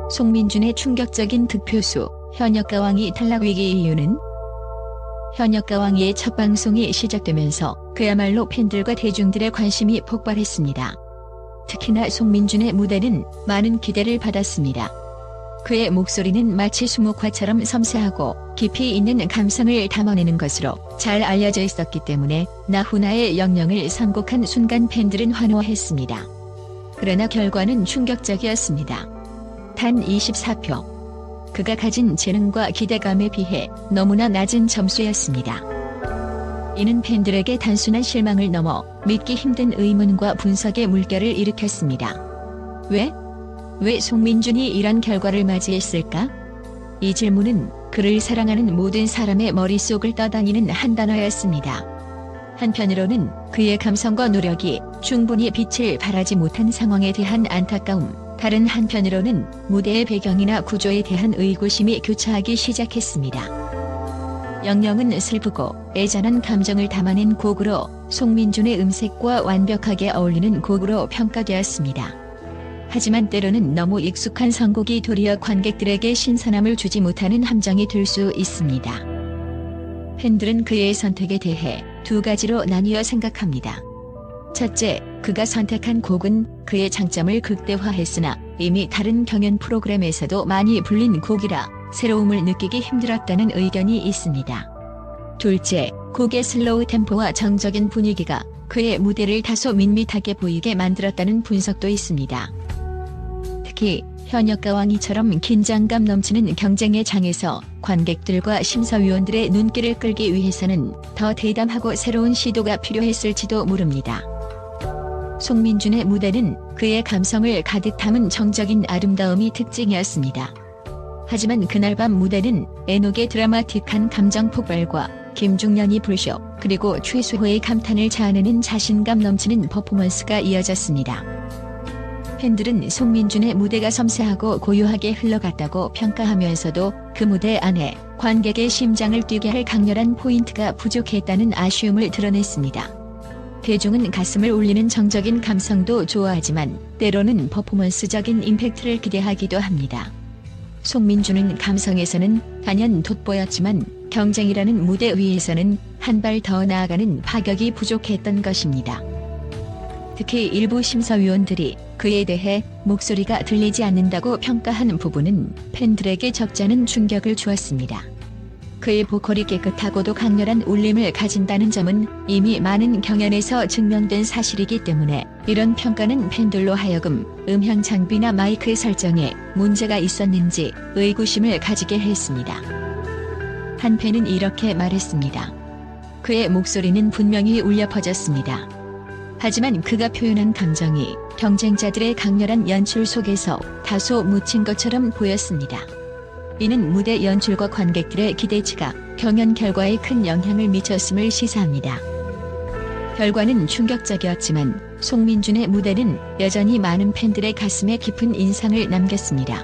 송민준의 충격적인 득표수, 현역가왕이 탈락 위기 이유는? 현역가왕이의 첫 방송이 시작되면서 그야말로 팬들과 대중들의 관심이 폭발했습니다. 특히나 송민준의 무대는 많은 기대를 받았습니다. 그의 목소리는 마치 수묵화처럼 섬세하고 깊이 있는 감성을 담아내는 것으로 잘 알려져 있었기 때문에 나훈아의 영령을 선곡한 순간 팬들은 환호했습니다. 그러나 결과는 충격적이었습니다. 단 24표. 그가 가진 재능과 기대감에 비해 너무나 낮은 점수였습니다. 이는 팬들에게 단순한 실망을 넘어 믿기 힘든 의문과 분석의 물결을 일으켰습니다. 왜 송민준이 이런 결과를 맞이했을까? 이 질문은 그를 사랑하는 모든 사람의 머릿속을 떠다니는 한 단어였습니다. 한편으로는 그의 감성과 노력이 충분히 빛을 발하지 못한 상황에 대한 안타까움, 다른 한편으로는 무대의 배경이나 구조에 대한 의구심이 교차하기 시작했습니다. 영령은 슬프고 애잔한 감정을 담아낸 곡으로 송민준의 음색과 완벽하게 어울리는 곡으로 평가되었습니다. 하지만 때로는 너무 익숙한 선곡이 도리어 관객들에게 신선함을 주지 못하는 함정이 될 수 있습니다. 팬들은 그의 선택에 대해 두 가지로 나뉘어 생각합니다. 첫째, 그가 선택한 곡은 그의 장점을 극대화했으나 이미 다른 경연 프로그램에서도 많이 불린 곡이라 새로움을 느끼기 힘들었다는 의견이 있습니다. 둘째, 곡의 슬로우 템포와 정적인 분위기가 그의 무대를 다소 밋밋하게 보이게 만들었다는 분석도 있습니다. 특히 현역가왕이처럼 긴장감 넘치는 경쟁의 장에서 관객들과 심사위원들의 눈길을 끌기 위해서는 더 대담하고 새로운 시도가 필요했을지도 모릅니다. 송민준의 무대는 그의 감성을 가득 담은 정적인 아름다움이 특징이었습니다. 하지만 그날 밤 무대는 에녹의 드라마틱한 감정 폭발과 김중년이 불쇼, 그리고 최수호의 감탄을 자아내는 자신감 넘치는 퍼포먼스가 이어졌습니다. 팬들은 송민준의 무대가 섬세하고 고요하게 흘러갔다고 평가하면서도 그 무대 안에 관객의 심장을 뛰게 할 강렬한 포인트가 부족했다는 아쉬움을 드러냈습니다. 대중은 가슴을 울리는 정적인 감성도 좋아하지만 때로는 퍼포먼스적인 임팩트를 기대하기도 합니다. 송민준은 감성에서는 단연 돋보였지만 경쟁이라는 무대 위에서는 한 발 더 나아가는 파격이 부족했던 것입니다. 특히 일부 심사위원들이 그에 대해 목소리가 들리지 않는다고 평가하는 부분은 팬들에게 적잖은 충격을 주었습니다. 그의 보컬이 깨끗하고도 강렬한 울림을 가진다는 점은 이미 많은 경연에서 증명된 사실이기 때문에 이런 평가는 팬들로 하여금 음향 장비나 마이크 설정에 문제가 있었는지 의구심을 가지게 했습니다. 한 팬은 이렇게 말했습니다. 그의 목소리는 분명히 울려 퍼졌습니다. 하지만 그가 표현한 감정이 경쟁자들의 강렬한 연출 속에서 다소 묻힌 것처럼 보였습니다. 이는 무대 연출과 관객들의 기대치가 경연 결과에 큰 영향을 미쳤음을 시사합니다. 결과는 충격적이었지만 송민준의 무대는 여전히 많은 팬들의 가슴에 깊은 인상을 남겼습니다.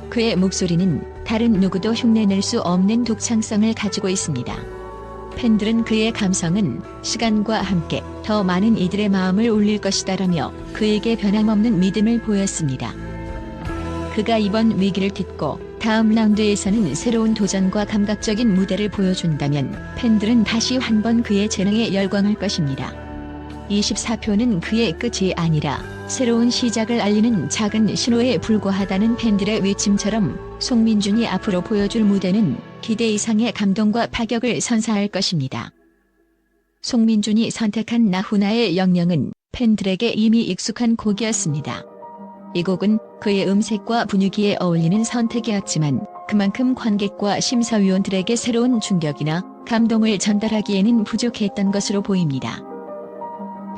그의 목소리는 다른 누구도 흉내낼 수 없는 독창성을 가지고 있습니다. 팬들은 그의 감성은 시간과 함께 더 많은 이들의 마음을 울릴 것이다라며 그에게 변함없는 믿음을 보였습니다. 그가 이번 위기를 딛고 다음 라운드에서는 새로운 도전과 감각적인 무대를 보여준다면 팬들은 다시 한 번 그의 재능에 열광할 것입니다. 24표는 그의 끝이 아니라 새로운 시작을 알리는 작은 신호에 불과하다는 팬들의 외침처럼 송민준이 앞으로 보여줄 무대는 기대 이상의 감동과 파격을 선사할 것입니다. 송민준이 선택한 나훈아의 영령은 팬들에게 이미 익숙한 곡이었습니다. 이 곡은 그의 음색과 분위기에 어울리는 선택이었지만 그만큼 관객과 심사위원들에게 새로운 충격이나 감동을 전달하기에는 부족했던 것으로 보입니다.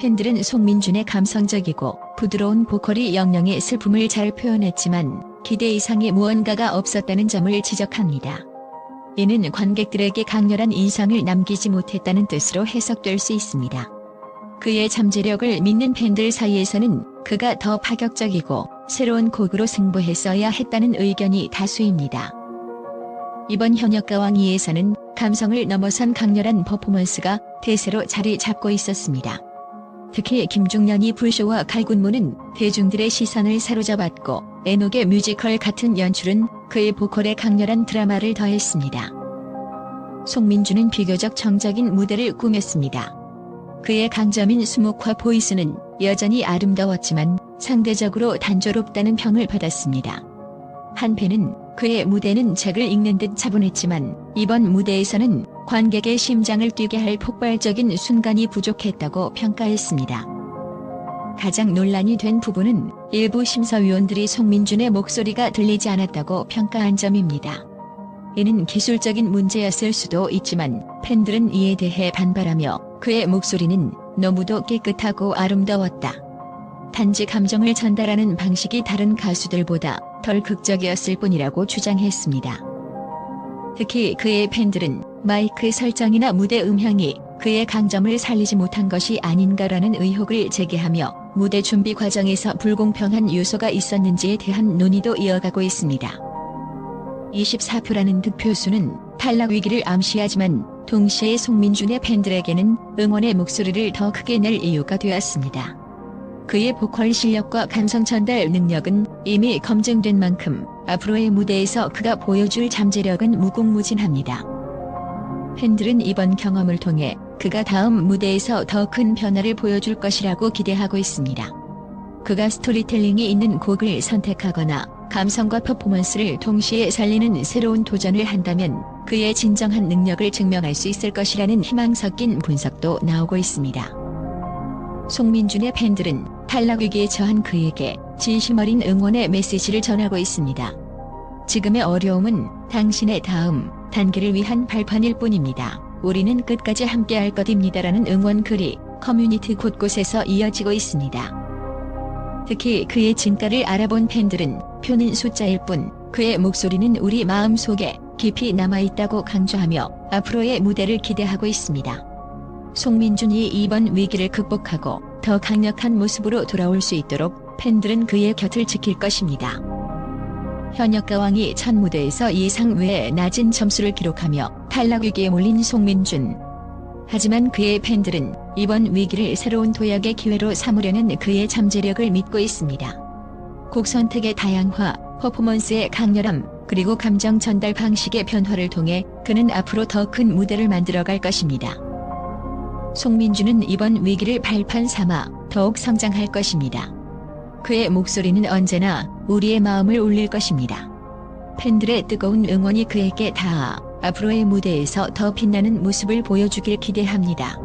팬들은 송민준의 감성적이고 부드러운 보컬이 영령의 슬픔을 잘 표현했지만 기대 이상의 무언가가 없었다는 점을 지적합니다. 이는 관객들에게 강렬한 인상을 남기지 못했다는 뜻으로 해석될 수 있습니다. 그의 잠재력을 믿는 팬들 사이에서는 그가 더 파격적이고 새로운 곡으로 승부했어야 했다는 의견이 다수입니다. 이번 현역가왕2에서는 감성을 넘어선 강렬한 퍼포먼스가 대세로 자리 잡고 있었습니다. 특히 김중년이 불쇼와 칼군무는 대중들의 시선을 사로잡았고 애녹의 뮤지컬 같은 연출은 그의 보컬에 강렬한 드라마를 더했습니다. 송민주는 비교적 정적인 무대를 꾸몄습니다. 그의 강점인 수목화 보이스는 여전히 아름다웠지만 상대적으로 단조롭다는 평을 받았습니다. 한편은 그의 무대는 책을 읽는 듯 차분했지만 이번 무대에서는 관객의 심장을 뛰게 할 폭발적인 순간이 부족했다고 평가했습니다. 가장 논란이 된 부분은 일부 심사위원들이 송민준의 목소리가 들리지 않았다고 평가한 점입니다. 이는 기술적인 문제였을 수도 있지만 팬들은 이에 대해 반발하며 그의 목소리는 너무도 깨끗하고 아름다웠다. 단지 감정을 전달하는 방식이 다른 가수들보다 덜 극적이었을 뿐이라고 주장했습니다. 특히 그의 팬들은 마이크 설정이나 무대 음향이 그의 강점을 살리지 못한 것이 아닌가라는 의혹을 제기하며 무대 준비 과정에서 불공평한 요소가 있었는지에 대한 논의도 이어가고 있습니다. 24표라는 득표수는 탈락 위기를 암시하지만 동시에 송민준의 팬들에게는 응원의 목소리를 더 크게 낼 이유가 되었습니다. 그의 보컬 실력과 감성 전달 능력은 이미 검증된 만큼 앞으로의 무대에서 그가 보여줄 잠재력은 무궁무진합니다. 팬들은 이번 경험을 통해 그가 다음 무대에서 더 큰 변화를 보여줄 것이라고 기대하고 있습니다. 그가 스토리텔링이 있는 곡을 선택하거나 감성과 퍼포먼스를 동시에 살리는 새로운 도전을 한다면 그의 진정한 능력을 증명할 수 있을 것이라는 희망 섞인 분석도 나오고 있습니다. 송민준의 팬들은 탈락 위기에 처한 그에게 진심 어린 응원의 메시지를 전하고 있습니다. 지금의 어려움은 당신의 다음 단계를 위한 발판일 뿐입니다. 우리는 끝까지 함께할 것입니다라는 응원 글이 커뮤니티 곳곳에서 이어지고 있습니다. 특히 그의 진가를 알아본 팬들은 표는 숫자일 뿐 그의 목소리는 우리 마음속에 깊이 남아있다고 강조하며 앞으로의 무대를 기대하고 있습니다. 송민준이 이번 위기를 극복하고 더 강력한 모습으로 돌아올 수 있도록 팬들은 그의 곁을 지킬 것입니다. 현역가왕이 첫 무대에서 예상 외에 낮은 점수를 기록하며 탈락 위기에 몰린 송민준. 하지만 그의 팬들은 이번 위기를 새로운 도약의 기회로 삼으려는 그의 잠재력을 믿고 있습니다. 곡 선택의 다양화, 퍼포먼스의 강렬함, 그리고 감정 전달 방식의 변화를 통해 그는 앞으로 더 큰 무대를 만들어갈 것입니다. 송민준은 이번 위기를 발판 삼아 더욱 성장할 것입니다. 그의 목소리는 언제나 우리의 마음을 울릴 것입니다. 팬들의 뜨거운 응원이 그에게 닿아 앞으로의 무대에서 더 빛나는 모습을 보여주길 기대합니다.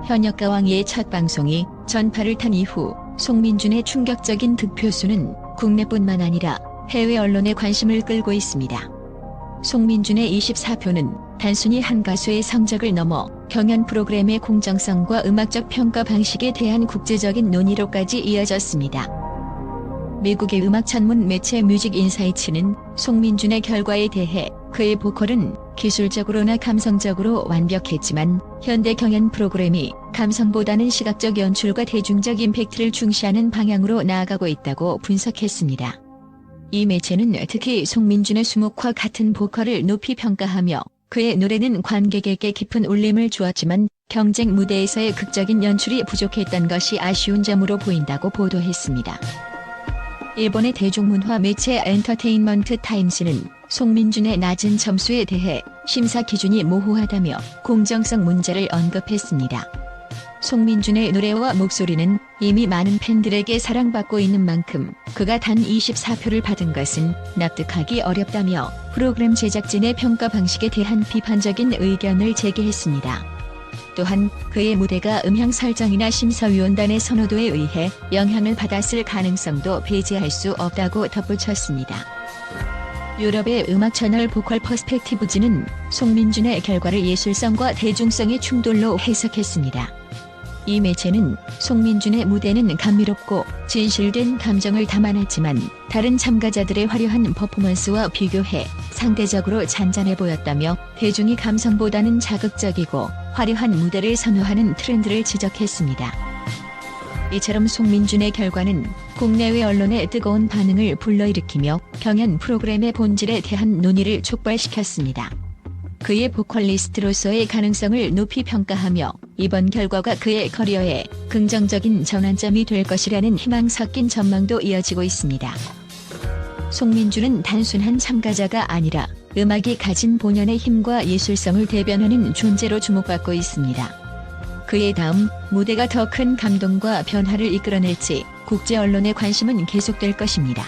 현역가왕의 첫 방송이 전파를 탄 이후 송민준의 충격적인 득표수는 국내뿐만 아니라 해외 언론의 관심을 끌고 있습니다. 송민준의 24표는 단순히 한 가수의 성적을 넘어 경연 프로그램의 공정성과 음악적 평가 방식에 대한 국제적인 논의로까지 이어졌습니다. 미국의 음악 전문 매체 뮤직 인사이츠는 송민준의 결과에 대해 그의 보컬은 기술적으로나 감성적으로 완벽했지만 현대 경연 프로그램이 감성보다는 시각적 연출과 대중적 임팩트를 중시하는 방향으로 나아가고 있다고 분석했습니다. 이 매체는 특히 송민준의 수목화 같은 보컬을 높이 평가하며 그의 노래는 관객에게 깊은 울림을 주었지만 경쟁 무대에서의 극적인 연출이 부족했던 것이 아쉬운 점으로 보인다고 보도했습니다. 일본의 대중문화 매체 엔터테인먼트 타임스는 송민준의 낮은 점수에 대해 심사 기준이 모호하다며 공정성 문제를 언급했습니다. 송민준의 노래와 목소리는 이미 많은 팬들에게 사랑받고 있는 만큼 그가 단 24표를 받은 것은 납득하기 어렵다며 프로그램 제작진의 평가 방식에 대한 비판적인 의견을 제기했습니다. 또한 그의 무대가 음향 설정이나 심사위원단의 선호도에 의해 영향을 받았을 가능성도 배제할 수 없다고 덧붙였습니다. 유럽의 음악 채널 보컬 퍼스펙티브지는 송민준의 결과를 예술성과 대중성의 충돌로 해석했습니다. 이 매체는 송민준의 무대는 감미롭고 진실된 감정을 담아냈지만 다른 참가자들의 화려한 퍼포먼스와 비교해 상대적으로 잔잔해 보였다며 대중이 감성보다는 자극적이고 화려한 무대를 선호하는 트렌드를 지적했습니다. 이처럼 송민준의 결과는 국내외 언론의 뜨거운 반응을 불러일으키며 경연 프로그램의 본질에 대한 논의를 촉발시켰습니다. 그의 보컬리스트로서의 가능성을 높이 평가하며 이번 결과가 그의 커리어에 긍정적인 전환점이 될 것이라는 희망 섞인 전망도 이어지고 있습니다. 송민주는 단순한 참가자가 아니라 음악이 가진 본연의 힘과 예술성을 대변하는 존재로 주목받고 있습니다. 그의 다음 무대가 더 큰 감동과 변화를 이끌어낼지 국제 언론의 관심은 계속될 것입니다.